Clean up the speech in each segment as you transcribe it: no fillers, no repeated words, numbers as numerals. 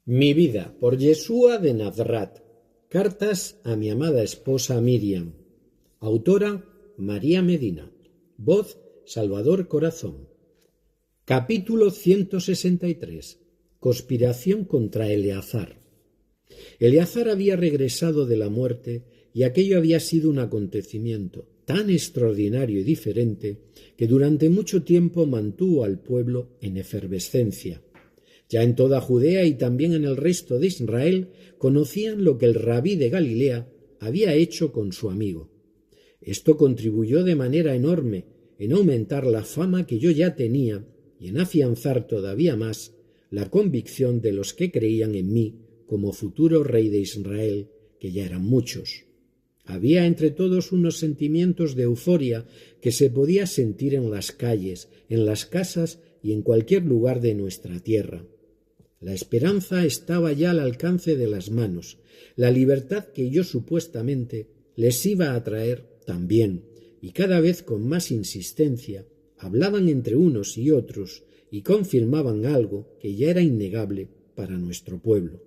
Mi vida, por Yeshua de Nazrat. Cartas a mi amada esposa Miriam. Autora María Medina. Voz Salvador Corazón. Capítulo 163. Conspiración contra Eleazar. Eleazar había regresado de la muerte y aquello había sido un acontecimiento tan extraordinario y diferente que durante mucho tiempo mantuvo al pueblo en efervescencia. Ya en toda Judea y también en el resto de Israel conocían lo que el rabí de Galilea había hecho con su amigo. Esto contribuyó de manera enorme en aumentar la fama que yo ya tenía y en afianzar todavía más la convicción de los que creían en mí como futuro rey de Israel, que ya eran muchos. Había entre todos unos sentimientos de euforia que se podía sentir en las calles, en las casas y en cualquier lugar de nuestra tierra. La esperanza estaba ya al alcance de las manos, la libertad que yo supuestamente les iba a traer también, y cada vez con más insistencia hablaban entre unos y otros y confirmaban algo que ya era innegable para nuestro pueblo.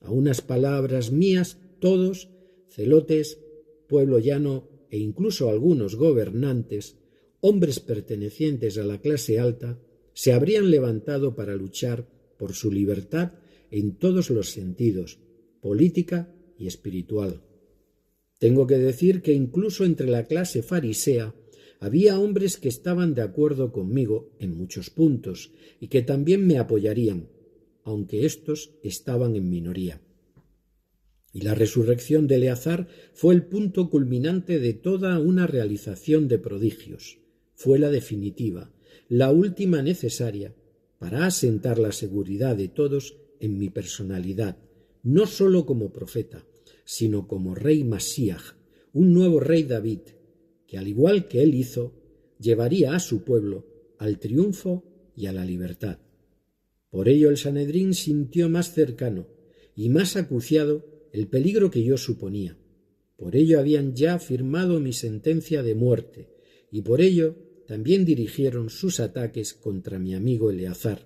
A unas palabras mías todos, celotes, pueblo llano e incluso algunos gobernantes, hombres pertenecientes a la clase alta, se habrían levantado para luchar por su libertad en todos los sentidos, política y espiritual. Tengo que decir que incluso entre la clase farisea había hombres que estaban de acuerdo conmigo en muchos puntos y que también me apoyarían, aunque éstos estaban en minoría. Y la resurrección de Eleazar fue el punto culminante de toda una realización de prodigios. Fue la definitiva, la última necesaria para asentar la seguridad de todos en mi personalidad, no sólo como profeta, sino como rey Masías, un nuevo rey David, que al igual que él hizo, llevaría a su pueblo al triunfo y a la libertad. Por ello el Sanedrín sintió más cercano y más acuciado el peligro que yo suponía. Por ello habían ya firmado mi sentencia de muerte, y por ello también dirigieron sus ataques contra mi amigo Eleazar,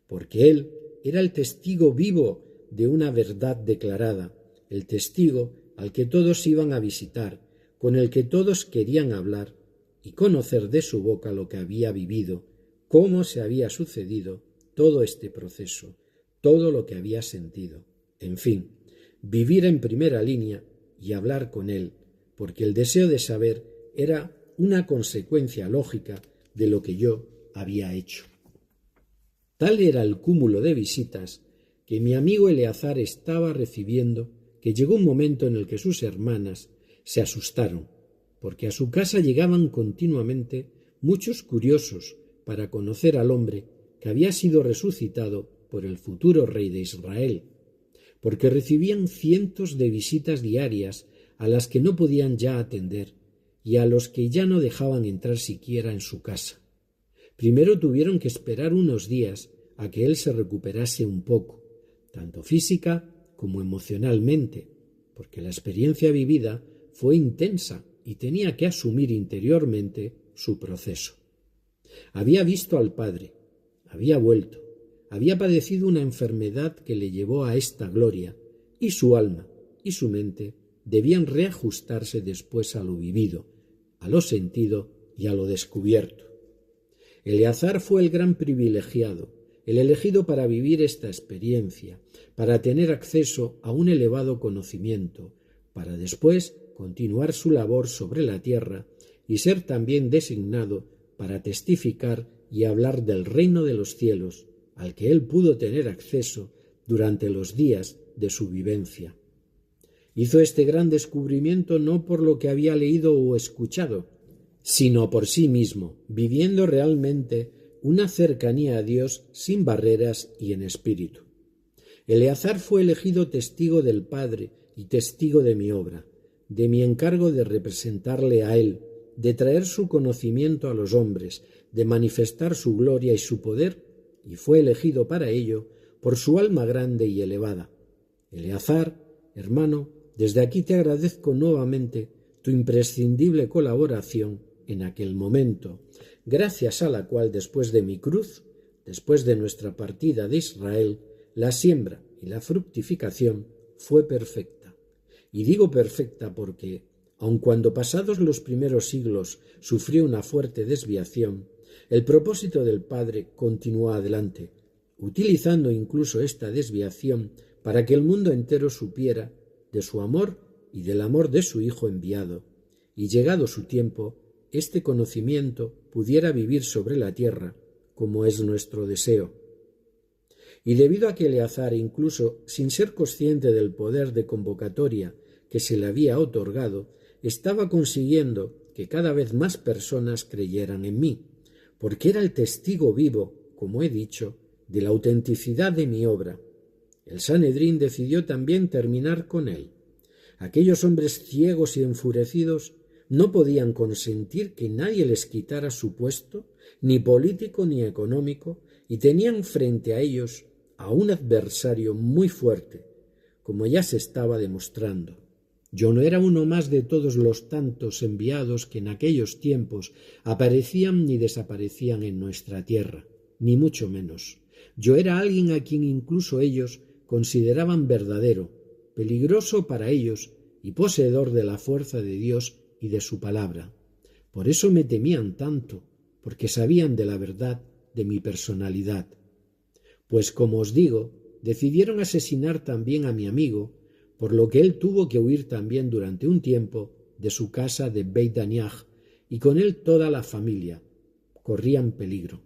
porque él era el testigo vivo de una verdad declarada, el testigo al que todos iban a visitar, con el que todos querían hablar y conocer de su boca lo que había vivido, cómo se había sucedido todo este proceso, todo lo que había sentido, en fin, vivir en primera línea y hablar con él, porque el deseo de saber era una consecuencia lógica de lo que yo había hecho. Tal era el cúmulo de visitas que mi amigo Eleazar estaba recibiendo que llegó un momento en el que sus hermanas se asustaron, porque a su casa llegaban continuamente muchos curiosos para conocer al hombre que había sido resucitado por el futuro rey de Israel, porque recibían cientos de visitas diarias a las que no podían ya atender y a los que ya no dejaban entrar siquiera en su casa. Primero tuvieron que esperar unos días a que él se recuperase un poco, tanto física como emocionalmente, porque la experiencia vivida fue intensa y tenía que asumir interiormente su proceso. Había visto al Padre, había vuelto, había padecido una enfermedad que le llevó a esta gloria, y su alma y su mente debían reajustarse después a lo vivido, a lo sentido y a lo descubierto. Eleazar fue el gran privilegiado, el elegido para vivir esta experiencia, para tener acceso a un elevado conocimiento, para después continuar su labor sobre la tierra y ser también designado para testificar y hablar del reino de los cielos, al que él pudo tener acceso durante los días de su vivencia. Hizo este gran descubrimiento no por lo que había leído o escuchado, sino por sí mismo, viviendo realmente una cercanía a Dios sin barreras y en espíritu. Eleazar fue elegido testigo del Padre y testigo de mi obra, de mi encargo de representarle a él, de traer su conocimiento a los hombres, de manifestar su gloria y su poder, y fue elegido para ello por su alma grande y elevada. Eleazar, hermano, desde aquí te agradezco nuevamente tu imprescindible colaboración en aquel momento, gracias a la cual después de mi cruz, después de nuestra partida de Israel, la siembra y la fructificación fue perfecta. Y digo perfecta porque, aun cuando pasados los primeros siglos sufrió una fuerte desviación, el propósito del Padre continuó adelante, utilizando incluso esta desviación para que el mundo entero supiera de su amor y del amor de su Hijo enviado, y llegado su tiempo, este conocimiento pudiera vivir sobre la tierra, como es nuestro deseo. Y debido a que Eleazar, incluso sin ser consciente del poder de convocatoria que se le había otorgado, estaba consiguiendo que cada vez más personas creyeran en mí, porque era el testigo vivo, como he dicho, de la autenticidad de mi obra. El Sanedrín decidió también terminar con él. Aquellos hombres ciegos y enfurecidos no podían consentir que nadie les quitara su puesto, ni político ni económico, y tenían frente a ellos a un adversario muy fuerte, como ya se estaba demostrando. Yo no era uno más de todos los tantos enviados que en aquellos tiempos aparecían ni desaparecían en nuestra tierra, ni mucho menos. Yo era alguien a quien incluso ellos consideraban verdadero, peligroso para ellos y poseedor de la fuerza de Dios y de su palabra. Por eso me temían tanto, porque sabían de la verdad de mi personalidad. Pues como os digo, decidieron asesinar también a mi amigo, por lo que él tuvo que huir también durante un tiempo de su casa de Beit Daniach, y con él toda la familia. Corrían peligro.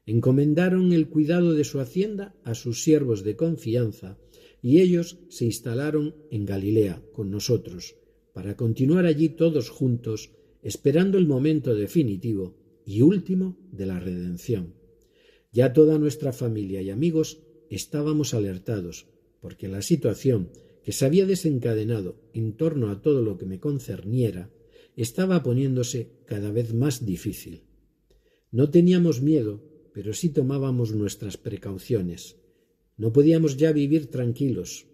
Encomendaron el cuidado de su hacienda a sus siervos de confianza, y ellos se instalaron en Galilea con nosotros, para continuar allí todos juntos, esperando el momento definitivo y último de la redención. Ya toda nuestra familia y amigos estábamos alertados, porque la situación que se había desencadenado en torno a todo lo que me concerniera estaba poniéndose cada vez más difícil. No teníamos miedo, pero sí tomábamos nuestras precauciones. No podíamos ya vivir tranquilos.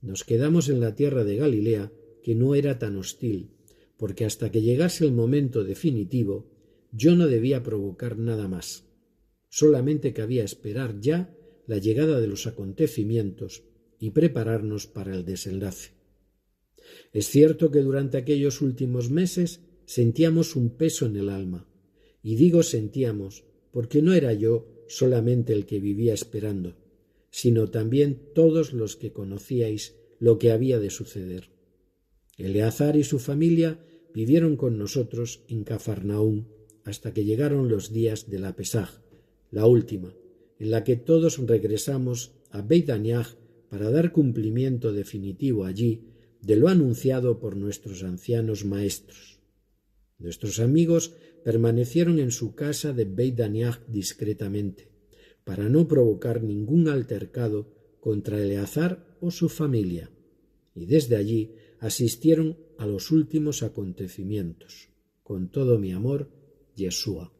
Nos quedamos en la tierra de Galilea, que no era tan hostil, porque hasta que llegase el momento definitivo, yo no debía provocar nada más. Solamente cabía esperar ya la llegada de los acontecimientos y prepararnos para el desenlace. Es cierto que durante aquellos últimos meses sentíamos un peso en el alma, y digo sentíamos porque no era yo solamente el que vivía esperando, sino también todos los que conocíais lo que había de suceder. Eleazar y su familia vivieron con nosotros en Cafarnaúm hasta que llegaron los días de la Pesaj, la última, en la que todos regresamos a Beit Daniach para dar cumplimiento definitivo allí de lo anunciado por nuestros ancianos maestros. Nuestros amigos permanecieron en su casa de Beit Daniach discretamente, para no provocar ningún altercado contra Eleazar o su familia, y desde allí asistieron a los últimos acontecimientos. Con todo mi amor, Yeshua.